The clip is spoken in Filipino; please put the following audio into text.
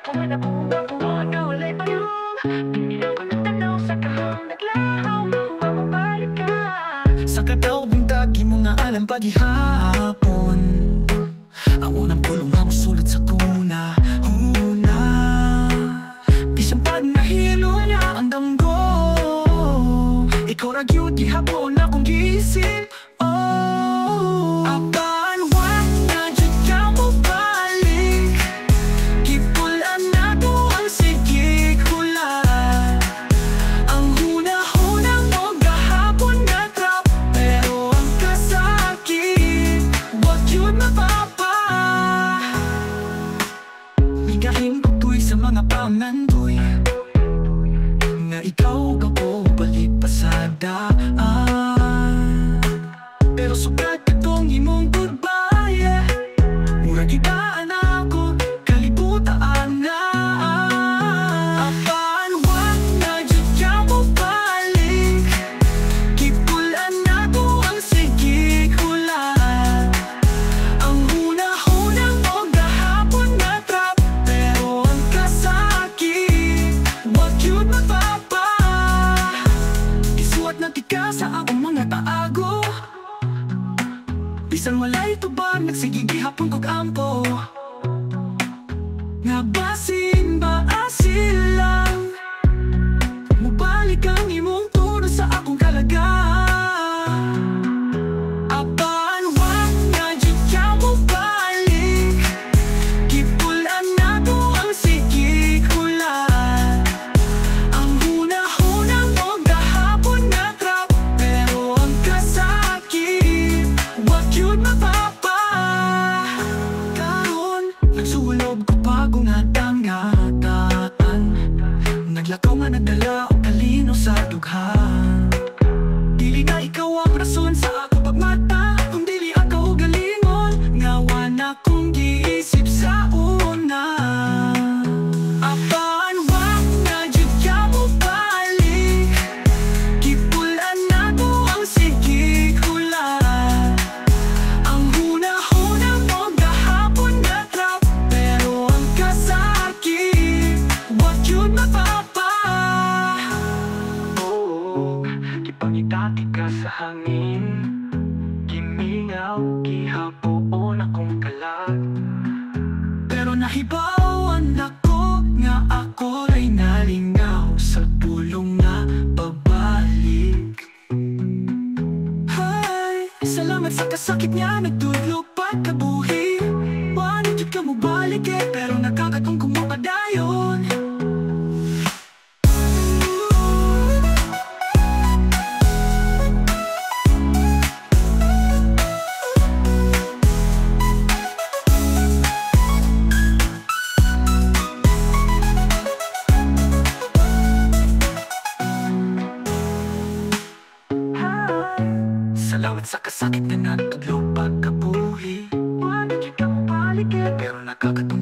Pumanabungang puno ulit yung binilang ko ng tanaw sa kahang naglahaw. Mamabalik ka Sa kataw bintagi mo nga alam paghihapon. Ang unang pulong ang sulat sa kuna. Bisang pag nahilo niya ang damgo. Ikaw ragyod gihapon akong giisip. Apan wag na jud ka mo balik. Gipulan na to ang sige kulat. Ang huna-huna mo gahapon na trap. Pero ang kasakit wag yun mapapa. Migahin ko tuy sa mga pangandoy nga ikaw ka po balik pa sa daan. Pero sugat itong imong goodbye. Murag ibaan ako, kalibutaan na. Apan wag na jud ka mo balik. Gipulan na to ang sige kulat. Ang huna-huna mo gahapon na trap. Pero ang kasakit wag yun mapapa. Isuot na tika sa akong mga taago. Bisan walay tubag nagsigigi hapon kog ampo. Nga basin ba asilang mubalik ang imong turo sa akong kalaga. Apan wag na jud ka mo balik. Gipulan na to ang sige kulat. Ang huna-huna mo gahapon na trap. Pero ang kasakit wag yun mapapa. Karon nagsulob ko bago nga tangataan. Naglakaw nga nagdala o kalino sa dughan. Dili na ikaw ang rason sa ako pagmata. Kung dili ako galingon ngawan akong giisip sa una. Apan wag na jud ka mo balik. Gipulan na to ang sige kulat. Ang huna-huna mo gahapon na trap. Pero ang kasakit wag yun mapapa. Ipangitati ka sa hangin. Gimingaw, gihapoon akong kalag. Pero nahibawan ako nga ako ay nalingaw sa pulong na pabalik. Hay, salamat sa kasakit niya nagtudlo pagkabuhi. Wala jud ka mo balik pero nakakatong kumapadayon. Salamat sa kasakit na natudlo pagkabuhi. Wala jud ka mo balik pero nakakatong